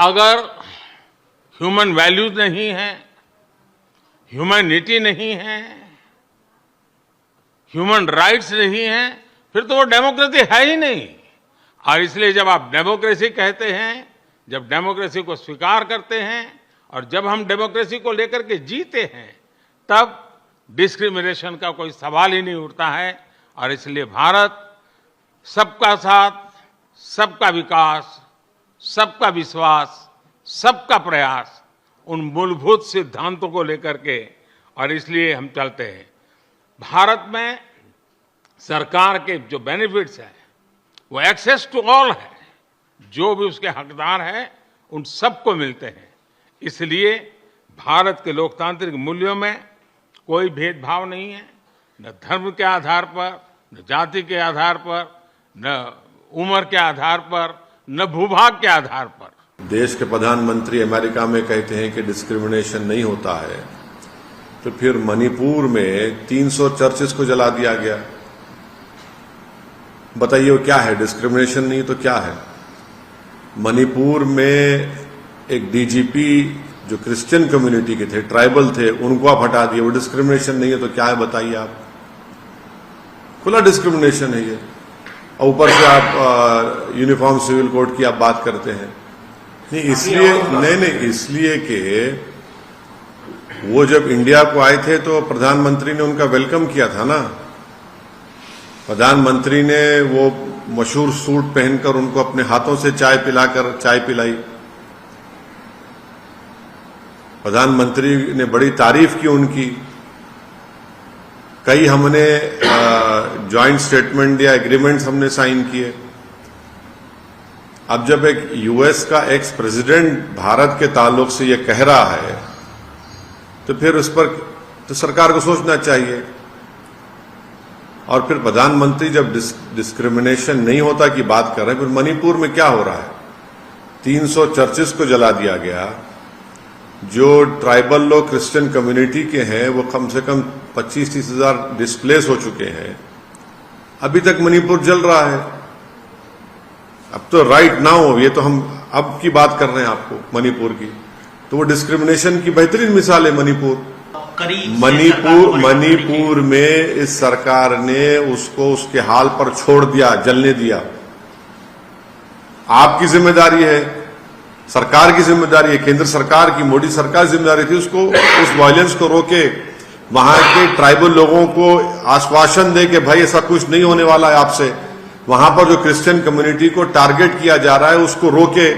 अगर human values नहीं है, ह्यूमैनिटी नहीं है, ह्यूमन राइट्स नहीं है, फिर तो वो डेमोक्रेसी है ही नहीं। और इसलिए जब आप डेमोक्रेसी कहते हैं, जब डेमोक्रेसी को स्वीकार करते हैं और जब हम डेमोक्रेसी को लेकर के जीते हैं, तब डिस्क्रिमिनेशन का कोई सवाल ही नहीं उठता है। और इसलिए भारत सबका साथ, सबका विकास, सबका विश्वास, सबका प्रयास, उन मूलभूत सिद्धांतों को लेकर के, और इसलिए हम चलते हैं। भारत में सरकार के जो बेनिफिट्स हैं वो एक्सेस टू ऑल है, जो भी उसके हकदार हैं उन सबको मिलते हैं। इसलिए भारत के लोकतांत्रिक मूल्यों में कोई भेदभाव नहीं है, न धर्म के आधार पर, न जाति के आधार पर, न उम्र के आधार पर, न भूभाग के आधार पर। देश के प्रधानमंत्री अमेरिका में कहते हैं कि डिस्क्रिमिनेशन नहीं होता है, तो फिर मणिपुर में 300 चर्चेस को जला दिया गया। बताइए वो क्या है? डिस्क्रिमिनेशन नहीं तो क्या है? मणिपुर में एक डीजीपी जो क्रिश्चियन कम्युनिटी के थे, ट्राइबल थे, उनको आप हटा दिए। वो डिस्क्रिमिनेशन नहीं है तो क्या है? बताइए आप। खुला डिस्क्रिमिनेशन है ये। और ऊपर से आप यूनिफॉर्म सिविल कोड की आप बात करते हैं। नहीं इसलिए कि वो जब इंडिया को आए थे तो प्रधानमंत्री ने उनका वेलकम किया था ना। प्रधानमंत्री ने वो मशहूर सूट पहनकर उनको अपने हाथों से चाय पिलाई। प्रधानमंत्री ने बड़ी तारीफ की उनकी। कई हमने जॉइंट स्टेटमेंट या एग्रीमेंट्स हमने साइन किए। अब जब एक यूएस का एक्स प्रेसिडेंट भारत के ताल्लुक से ये कह रहा है, तो फिर उस पर तो सरकार को सोचना चाहिए। और फिर प्रधानमंत्री जब डिस्क्रिमिनेशन नहीं होता की बात कर रहे हैं, फिर मणिपुर में क्या हो रहा है? 300 चर्चेस को जला दिया गया। जो ट्राइबल लोग क्रिश्चियन कम्युनिटी के हैं वो कम से कम 25-30 हजार डिस्प्लेस हो चुके हैं। अभी तक मणिपुर जल रहा है। अब तो राइट नाउ, ये तो हम अब की बात कर रहे हैं आपको मणिपुर की, तो वो डिस्क्रिमिनेशन की बेहतरीन मिसाल है मणिपुर। मणिपुर में इस सरकार ने उसको उसके हाल पर छोड़ दिया, जलने दिया। आपकी जिम्मेदारी है, सरकार की जिम्मेदारी है, केंद्र सरकार की, मोदी सरकार की जिम्मेदारी थी उसको, उस वायलेंस को रोके, वहां के ट्राइबल लोगों को आश्वासन दे कि भाई ऐसा कुछ नहीं होने वाला है आपसे। वहां पर जो क्रिश्चियन कम्युनिटी को टारगेट किया जा रहा है उसको रोके,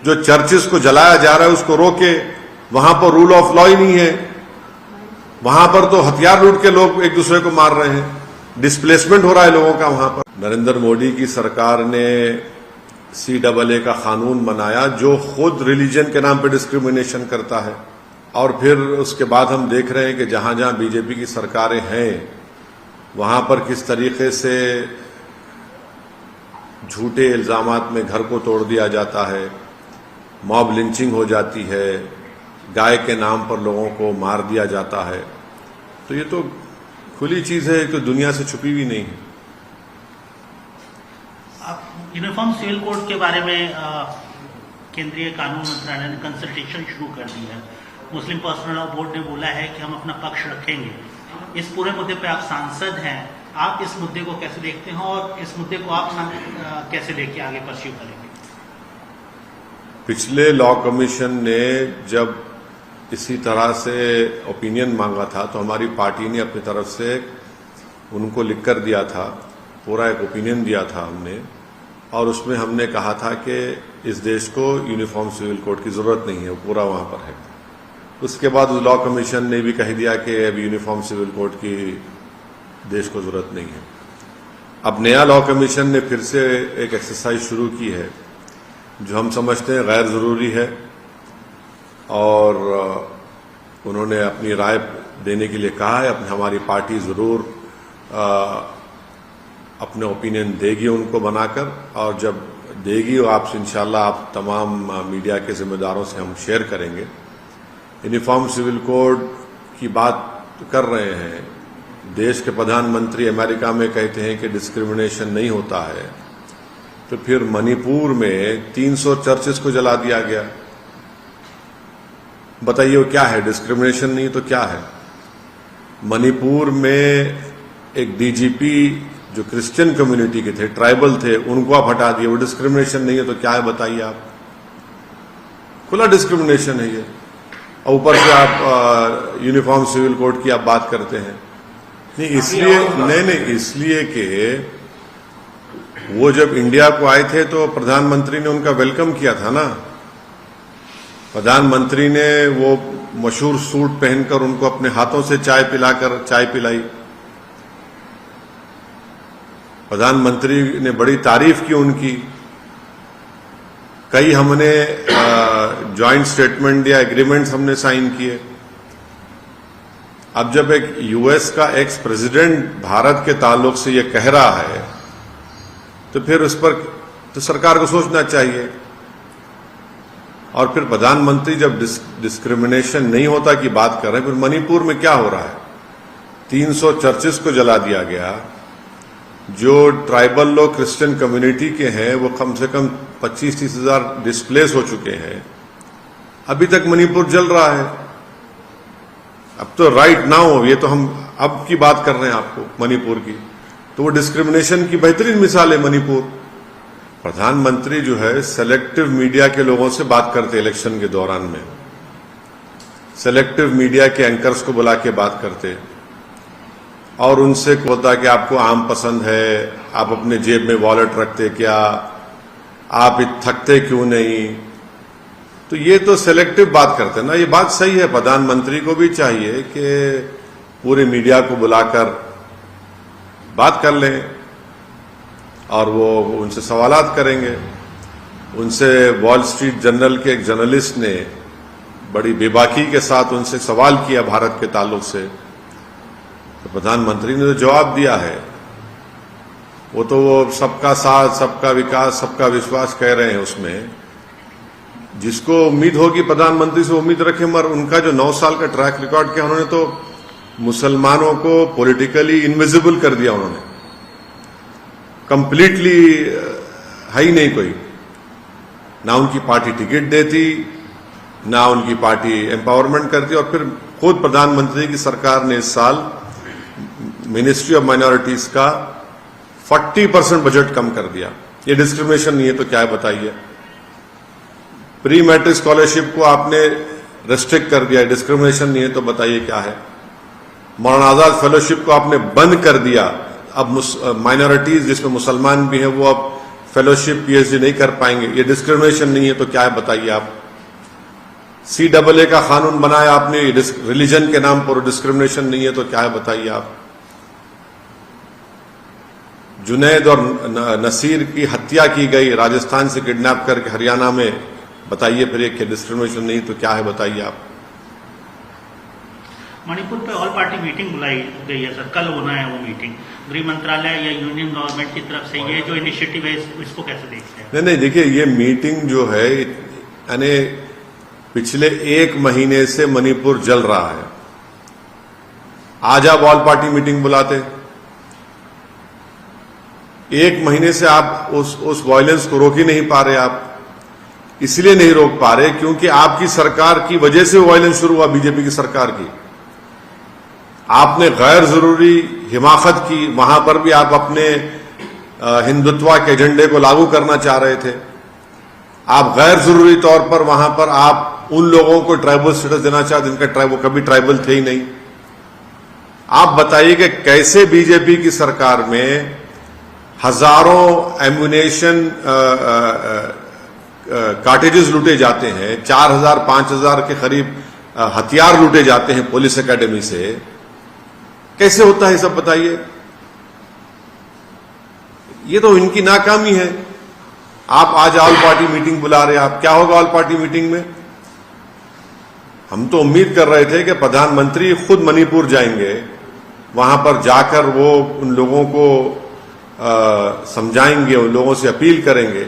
जो चर्चेस को जलाया जा रहा है उसको रोके। वहां पर रूल ऑफ लॉ ही नहीं है। वहां पर तो हथियार लूट के लोग एक दूसरे को मार रहे हैं, डिस्प्लेसमेंट हो रहा है लोगों का वहां पर। नरेंद्र मोदी की सरकार ने CAA का कानून बनाया जो खुद रिलीजन के नाम पर डिस्क्रिमिनेशन करता है। और फिर उसके बाद हम देख रहे हैं कि जहां जहां बीजेपी की सरकारें हैं वहां पर किस तरीके से झूठे इल्जामात में घर को तोड़ दिया जाता है, मॉब लिंचिंग हो जाती है, गाय के नाम पर लोगों को मार दिया जाता है। तो ये तो खुली चीज है, तो दुनिया से छुपी हुई नहीं है। यूनिफॉर्म सिविल कोड के बारे में केंद्रीय कानून मंत्रालय ने कंसल्टेशन शुरू कर दी है। मुस्लिम पर्सनल लॉ बोर्ड ने बोला है कि हम अपना पक्ष रखेंगे। इस पूरे मुद्दे पे आप सांसद हैं, आप इस मुद्दे को कैसे देखते हैं और इस मुद्दे को आप कैसे लेके आगे परस्यू करेंगे? पिछले लॉ कमीशन ने जब इसी तरह से ओपिनियन मांगा था तो हमारी पार्टी ने अपनी तरफ से उनको लिख कर दिया था, पूरा एक ओपिनियन दिया था हमने। और उसमें हमने कहा था कि इस देश को यूनिफॉर्म सिविल कोड की जरूरत नहीं है, वो पूरा वहां पर है। उसके बाद लॉ कमीशन ने भी कह दिया कि अब यूनिफॉर्म सिविल कोड की देश को जरूरत नहीं है। अब नया लॉ कमीशन ने फिर से एक एक्सरसाइज शुरू की है जो हम समझते हैं गैर जरूरी है, और उन्होंने अपनी राय देने के लिए कहा है। हमारी पार्टी जरूर अपने ओपिनियन देगी उनको बनाकर, और जब देगी आपसे इंशाल्लाह आप तमाम मीडिया के जिम्मेदारों से हम शेयर करेंगे। यूनिफॉर्म सिविल कोड की बात कर रहे हैं, देश के प्रधानमंत्री अमेरिका में कहते हैं कि डिस्क्रिमिनेशन नहीं होता है, तो फिर मणिपुर में 300 चर्चेस को जला दिया गया। बताइए वो क्या है? डिस्क्रिमिनेशन नहीं तो क्या है? मणिपुर में एक डीजीपी जो क्रिश्चियन कम्युनिटी के थे, ट्राइबल थे, उनको आप हटा दिए, वो डिस्क्रिमिनेशन नहीं है तो क्या है? बताइए आप। खुला डिस्क्रिमिनेशन है ये। और ऊपर से आप यूनिफॉर्म सिविल कोड की आप बात करते हैं। नहीं इसलिए कि वो जब इंडिया को आए थे तो प्रधानमंत्री ने उनका वेलकम किया था ना। प्रधानमंत्री ने वो मशहूर सूट पहनकर उनको अपने हाथों से चाय पिलाई। प्रधानमंत्री ने बड़ी तारीफ की उनकी। कई हमने जॉइंट स्टेटमेंट या एग्रीमेंट्स हमने साइन किए। अब जब एक यूएस का एक्स प्रेसिडेंट भारत के ताल्लुक से ये कह रहा है तो फिर उस पर तो सरकार को सोचना चाहिए। और फिर प्रधानमंत्री जब डिस्क्रिमिनेशन नहीं होता की बात कर रहे हैं, फिर मणिपुर में क्या हो रहा है? 300 चर्चेस को जला दिया गया। जो ट्राइबल लोग क्रिश्चियन कम्युनिटी के हैं वो कम से कम 25-30 हजार डिस्प्लेस हो चुके हैं। अभी तक मणिपुर जल रहा है। अब तो राइट नाउ, ये तो हम अब की बात कर रहे हैं आपको मणिपुर की, तो वो डिस्क्रिमिनेशन की बेहतरीन मिसाल है मणिपुर। प्रधानमंत्री जो है सेलेक्टिव मीडिया के लोगों से बात करते इलेक्शन के दौरान में, सेलेक्टिव मीडिया के एंकर्स को बुला के बात करते और उनसे होता कि आपको आम पसंद है, आप अपने जेब में वॉलेट रखते क्या, आप थकते क्यों नहीं। तो ये तो सेलेक्टिव बात करते ना। ये बात सही है, प्रधानमंत्री को भी चाहिए कि पूरे मीडिया को बुलाकर बात कर लें और वो उनसे सवालात करेंगे। उनसे वॉल स्ट्रीट जर्नल के एक जर्नलिस्ट ने बड़ी बेबाकी के साथ उनसे सवाल किया भारत के ताल्लुक से, तो प्रधानमंत्री ने जो जवाब दिया है वो तो वो सबका साथ, सबका विकास, सबका विश्वास कह रहे हैं। उसमें जिसको उम्मीद होगी प्रधानमंत्री से उम्मीद रखें, मगर उनका जो 9 साल का ट्रैक रिकॉर्ड किया, उन्होंने तो मुसलमानों को पॉलिटिकली इनविजिबल कर दिया। उन्होंने कंप्लीटली है ही नहीं कोई, ना उनकी पार्टी टिकट देती, ना उनकी पार्टी एम्पावरमेंट करती। और फिर खुद प्रधानमंत्री की सरकार ने इस साल मिनिस्ट्री ऑफ माइनॉरिटीज का 40% बजट कम कर दिया। ये डिस्क्रिमिनेशन नहीं है तो क्या है? बताइए। प्री मैट्रिक स्कॉलरशिप को आपने रेस्ट्रिक्ट कर दिया, डिस्क्रिमिनेशन नहीं है तो बताइए क्या है? मौलाना आजाद फेलोशिप को आपने बंद कर दिया। अब माइनॉरिटीज जिसमें मुसलमान भी हैं वो अब फेलोशिप पीएचडी नहीं कर पाएंगे। ये डिस्क्रिमिनेशन नहीं है तो क्या है? बताइए आप। CAA का कानून बनाया आपने, रिलीजन के नाम पर डिस्क्रिमिनेशन नहीं है तो क्या है? बताइए आप। जुनैद और नसीर की हत्या की गई, राजस्थान से किडनैप करके हरियाणा में, बताइए फिर एक डिस्क्रिमिनेशन नहीं तो क्या है? बताइए आप। मणिपुर पे ऑल पार्टी मीटिंग बुलाई गई है सर, कल होना है वो मीटिंग। गृह मंत्रालय या यूनियन गवर्नमेंट की तरफ से ये जो इनिशिएटिव है इसको कैसे देखते हैं? नहीं देखिए, ये मीटिंग जो है यानी पिछले 1 महीने से मणिपुर जल रहा है। आज आप ऑल पार्टी मीटिंग बुलाते, 1 महीने से आप उस वायलेंस को रोक ही नहीं पा रहे। आप इसलिए नहीं रोक पा रहे क्योंकि आपकी सरकार की वजह से वायलेंस शुरू हुआ, बीजेपी की सरकार की। आपने गैर जरूरी हिमाकत की, वहां पर भी आप अपने हिंदुत्व के एजेंडे को लागू करना चाह रहे थे। आप गैर जरूरी तौर पर वहां पर आप उन लोगों को ट्राइबल स्टेटस देना चाहते जिनका वो कभी ट्राइबल थे ही नहीं। आप बताइए कि कैसे बीजेपी की सरकार में हजारों एम्युनेशन कार्टेजेस लूटे जाते हैं, 4000-5000 के करीब हथियार लूटे जाते हैं पुलिस एकेडमी से। कैसे होता है सब बताइए? ये तो इनकी नाकामी है। आप आज ऑल पार्टी मीटिंग बुला रहे हैं, आप क्या होगा ऑल पार्टी मीटिंग में? हम तो उम्मीद कर रहे थे कि प्रधानमंत्री खुद मणिपुर जाएंगे, वहां पर जाकर वो उन लोगों को समझाएंगे, उन लोगों से अपील करेंगे।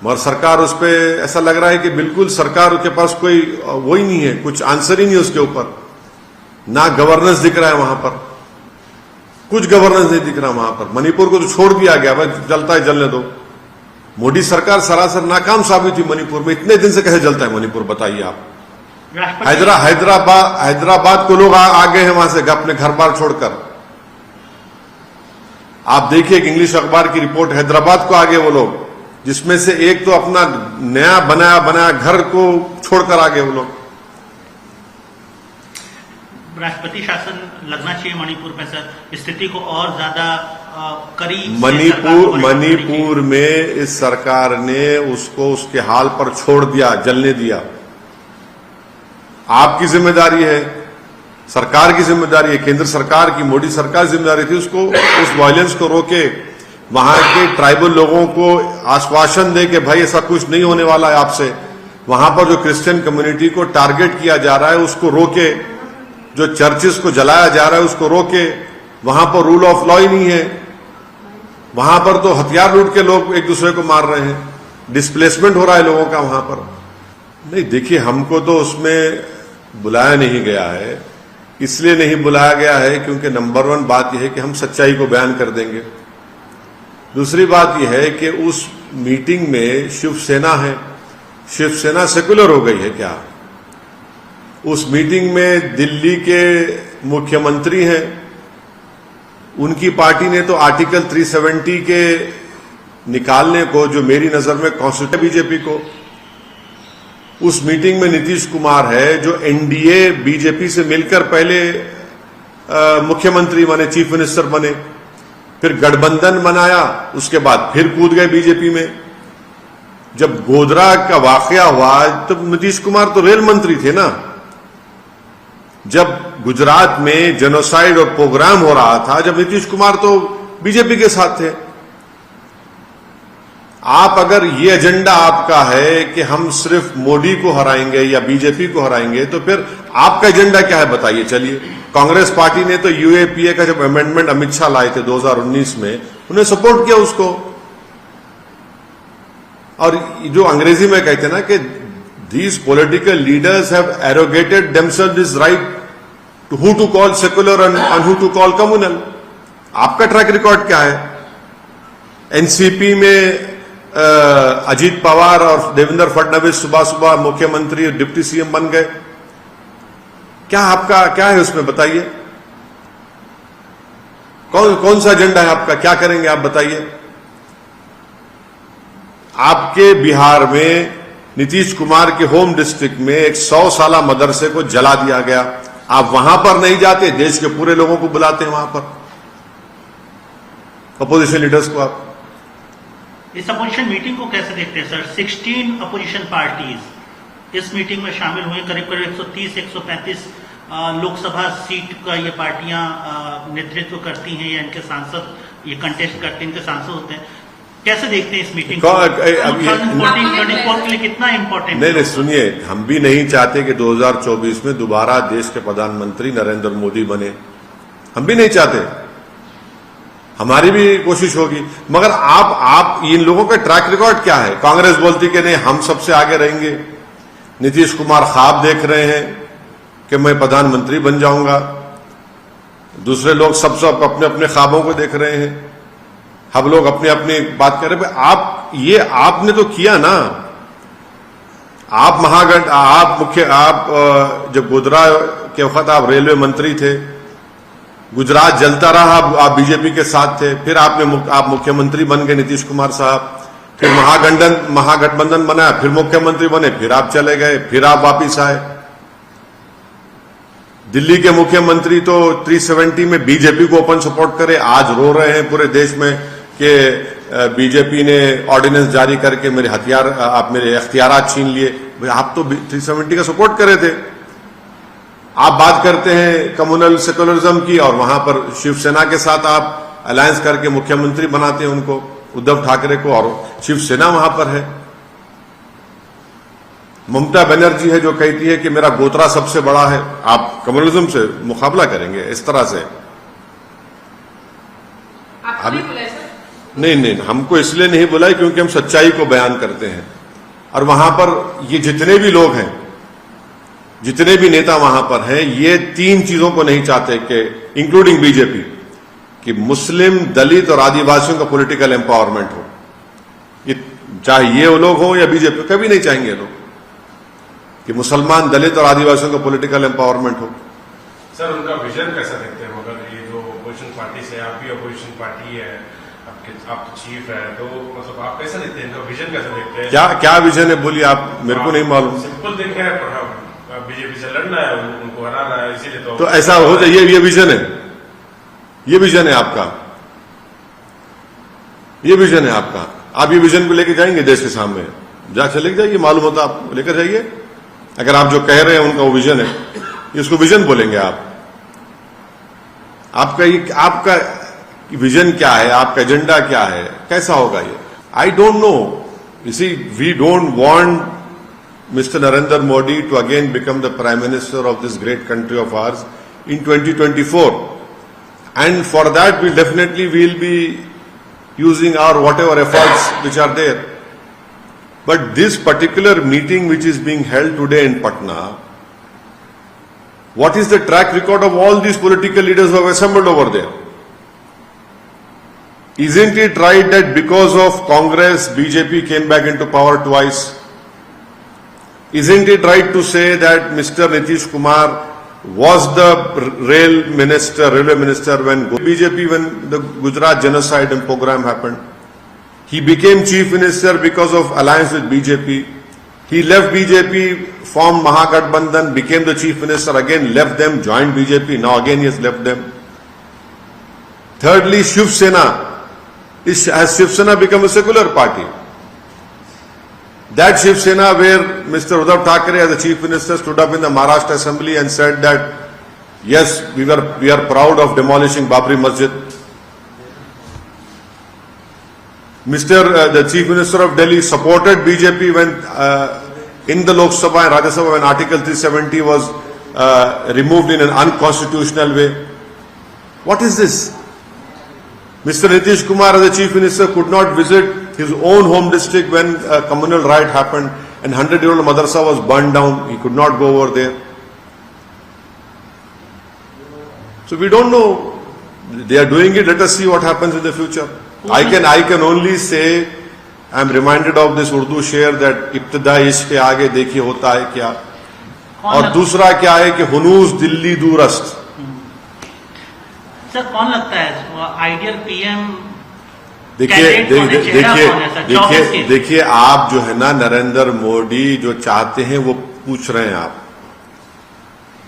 मगर सरकार उस पर ऐसा लग रहा है कि बिल्कुल सरकार के पास कोई वो ही नहीं है, कुछ आंसर ही नहीं उसके ऊपर। ना गवर्नेंस दिख रहा है वहां पर, कुछ गवर्नेंस नहीं दिख रहा वहां पर। मणिपुर को तो छोड़ दिया गया, भाई जलता है जलने दो। मोदी सरकार सरासर नाकाम साबित हुई मणिपुर में। इतने दिन से कैसे जलता है मणिपुर, बताइए आप। हैदराबाद को लोग आ गए हैं वहां से अपने घर बार छोड़कर। आप देखिए एक इंग्लिश अखबार की रिपोर्ट, हैदराबाद को आ गए वो लोग, जिसमें से एक तो अपना नया बनाया घर को छोड़कर आ गए वो लोग। राष्ट्रपति शासन लगना चाहिए मणिपुर में सर, स्थिति को और ज्यादा करीब। मणिपुर में इस सरकार ने उसको उसके हाल पर छोड़ दिया, जलने दिया। आपकी जिम्मेदारी है, सरकार की जिम्मेदारी है, केंद्र सरकार की, मोदी सरकार जिम्मेदारी थी उसको उस वायलेंस को रोके, वहां के ट्राइबल लोगों को आश्वासन दे कि भाई ऐसा कुछ नहीं होने वाला है आपसे। वहां पर जो क्रिश्चियन कम्युनिटी को टारगेट किया जा रहा है उसको रोके, जो चर्चेस को जलाया जा रहा है उसको रोके। वहां पर रूल ऑफ लॉ ही नहीं है, वहां पर तो हथियार लूट के लोग एक दूसरे को मार रहे हैं, डिस्प्लेसमेंट हो रहा है लोगों का वहां पर। नहीं देखिए, हमको तो उसमें बुलाया नहीं गया है, इसलिए नहीं बुलाया गया है क्योंकि नंबर 1 बात यह है कि हम सच्चाई को बयान कर देंगे। दूसरी बात यह है कि उस मीटिंग में शिवसेना है, शिवसेना सेक्युलर हो गई है क्या? उस मीटिंग में दिल्ली के मुख्यमंत्री हैं, उनकी पार्टी ने तो आर्टिकल 370 के निकालने को, जो मेरी नजर में कॉन्स्टिट्यूशन बीजेपी को, उस मीटिंग में नीतीश कुमार है जो एनडीए बीजेपी से मिलकर पहले मुख्यमंत्री बने, चीफ मिनिस्टर बने, फिर गठबंधन बनाया, उसके बाद फिर कूद गए बीजेपी में। जब गोधरा का वाकया हुआ तब नीतीश कुमार तो रेल मंत्री थे ना। जब गुजरात में जेनोसाइड और प्रोग्राम हो रहा था, जब नीतीश कुमार तो बीजेपी के साथ थे। आप अगर ये एजेंडा आपका है कि हम सिर्फ मोदी को हराएंगे या बीजेपी को हराएंगे, तो फिर आपका एजेंडा क्या है बताइए। चलिए, कांग्रेस पार्टी ने तो यूएपीए का जब अमेंडमेंट अमित शाह लाए थे 2019 में, उन्हें सपोर्ट किया उसको। और जो अंग्रेजी में कहते हैं ना कि these political leaders have arrogated themselves this right to who to call secular and who to call communal। आपका ट्रैक रिकॉर्ड क्या है? एनसीपी में अजीत पवार और देवेंद्र फडणवीस सुबह सुबह मुख्यमंत्री और डिप्टी सीएम बन गए। क्या आपका क्या है उसमें बताइए? कौन सा एजेंडा है आपका? क्या करेंगे आप बताइए? आपके बिहार में नीतीश कुमार के होम डिस्ट्रिक्ट में एक 100 साला मदरसे को जला दिया गया। आप वहां पर नहीं जाते, देश के पूरे लोगों को बुलाते हैं वहां पर, अपोजिशन लीडर्स को। आप इस अपोजिशन मीटिंग को कैसे देखते हैं सर? 16 अपोजिशन पार्टीज इस मीटिंग में शामिल हुए, करीब करीब 130-135 लोकसभा सीट का ये पार्टियां नेतृत्व करती हैं या इनके सांसद ये कंटेस्ट करते हैं, इनके सांसद होते हैं। कैसे देखते हैं इस मीटिंग को? 2024 के लिए कितना इंपॉर्टेंट? नहीं, सुनिए, हम भी नहीं चाहते कि 2024 में दोबारा देश के प्रधानमंत्री नरेंद्र मोदी बने। हम भी नहीं चाहते, हमारी भी कोशिश होगी। मगर आप इन लोगों का ट्रैक रिकॉर्ड क्या है? कांग्रेस बोलती कि नहीं हम सबसे आगे रहेंगे, नीतीश कुमार ख्वाब देख रहे हैं कि मैं प्रधानमंत्री बन जाऊंगा, दूसरे लोग सब अपने अपने ख्वाबों को देख रहे हैं, हम लोग अपनी अपनी बात कर रहे हैं। आपने तो किया ना। आप जब गोधरा के वक्त आप रेलवे मंत्री थे, गुजरात जलता रहा, आप बीजेपी के साथ थे, फिर आप मुख्यमंत्री बन गए नीतीश कुमार साहब, फिर महागठबंधन बनाया, फिर मुख्यमंत्री बने, फिर आप चले गए, फिर आप वापिस आए। दिल्ली के मुख्यमंत्री तो 370 में बीजेपी को ओपन सपोर्ट करे, आज रो रहे हैं पूरे देश में कि बीजेपी ने ऑर्डिनेंस जारी करके मेरे इख्तियारात छीन लिए। आप तो 370 का सपोर्ट करे थे। आप बात करते हैं कम्युनल सेकुलरिज्म की और वहां पर शिवसेना के साथ आप अलायंस करके मुख्यमंत्री बनाते हैं उनको, उद्धव ठाकरे को, और शिवसेना वहां पर है। ममता बनर्जी है जो कहती है कि मेरा गोत्रा सबसे बड़ा है। आप कम्युनलिज्म से मुकाबला करेंगे इस तरह से? अभी नहीं, हमको इसलिए नहीं बुलाए क्योंकि हम सच्चाई को बयान करते हैं। और वहां पर ये जितने भी लोग हैं, जितने भी नेता वहां पर हैं, ये 3 चीजों को नहीं चाहते कि इंक्लूडिंग बीजेपी, कि मुस्लिम, दलित और आदिवासियों का पॉलिटिकल एम्पावरमेंट हो। ये चाहे ये वो लोग हो या बीजेपी, कभी नहीं चाहेंगे लोग कि मुसलमान, दलित और आदिवासियों का पॉलिटिकल एम्पावरमेंट हो। सर, उनका विजन कैसा देखते हैं? मगर ये जो अपोजिशन पार्टी से, आप भी अपोजिशन पार्टी है, आप तो चीफ है, तो मतलब आप कैसा देखते हैं? इनका विजन कैसा देखते हैं? क्या विजन है बोलिए आप, मेरे को नहीं मालूम। सिंपल देखे हैं, बीजेपी से लड़ना है, उनको हराना है, इसीलिए तो ऐसा हो जाए, ये विजन है, ये विजन है आपका, ये विजन है आपका। आप ये विजन को लेकर जाएंगे देश के सामने, जाके लेके जाइए, मालूम होता आप लेकर जाइए। अगर आप जो कह रहे हैं उनका वो विजन है, इसको विजन बोलेंगे आप। आपका विजन क्या है, आपका एजेंडा क्या है, कैसा होगा ये? I don't know. You see, we don't want Mr. Narendra Modi to again become the Prime Minister of this great country of ours in 2024. And for that, we'll be using our whatever efforts which are there. But this particular meeting which is being held today in Patna, what is the track record of all these political leaders who have assembled over there? Isn't it right that because of Congress, BJP came back into power twice? Isn't it right to say that Mr. Nitish Kumar was the railway minister when BJP, when the Gujarat genocide and program happened? He became chief minister because of alliance with BJP. He left BJP, formed Mahagathbandhan, became the chief minister, again left them, joined BJP, now again he has left them. Thirdly, Shiv Sena. Has Shiv Sena become a secular party? That Shiv Sena where Mr. Uddhav Thackeray as the chief minister stood up in the Maharashtra assembly and said that yes, we are proud of demolishing Babri Masjid. The chief minister of Delhi supported BJP when in the Lok Sabha and Rajya Sabha when Article 370 was removed in an unconstitutional way. What is this? Mr. Nitish Kumar as the chief minister could not visit his own home district when a communal riot happened and 100-year-old madrasa was burned down. He could not go over there. So we don't know. They are doing it. Let us see what happens in the future. I can only say, I am reminded of this Urdu शेर that इब्तिदा इश्क के आगे देखिए होता है क्या, और दूसरा क्या है कि हुनूस दिल्ली दूरस्त। सर, कौन लगता है आइडियल पीएम? देखिए आप जो है ना, नरेंद्र मोदी जो चाहते हैं वो पूछ रहे हैं आप।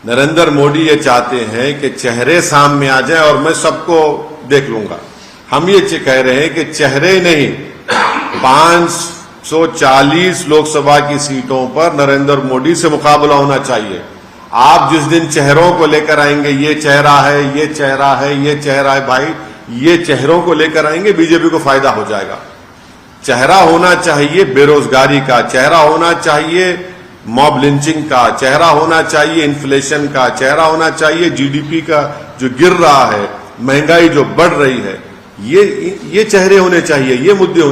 नरेंद्र मोदी ये चाहते हैं कि चेहरे सामने आ जाए और मैं सबको देख लूंगा। हम ये कह रहे हैं कि चेहरे नहीं, 540 लोकसभा की सीटों पर नरेंद्र मोदी से मुकाबला होना चाहिए। आप जिस दिन चेहरों को लेकर आएंगे, ये चेहरा है, ये चेहरा है, ये चेहरा है, भाई ये चेहरों को लेकर आएंगे, बीजेपी को फायदा हो जाएगा। चेहरा होना चाहिए बेरोजगारी का, चेहरा होना चाहिए मॉब लिंचिंग का, चेहरा होना चाहिए इन्फ्लेशन का, चेहरा होना चाहिए जीडीपी का जो गिर रहा है, महंगाई जो बढ़ रही है, ये चेहरे होने चाहिए, ये मुद्दे होने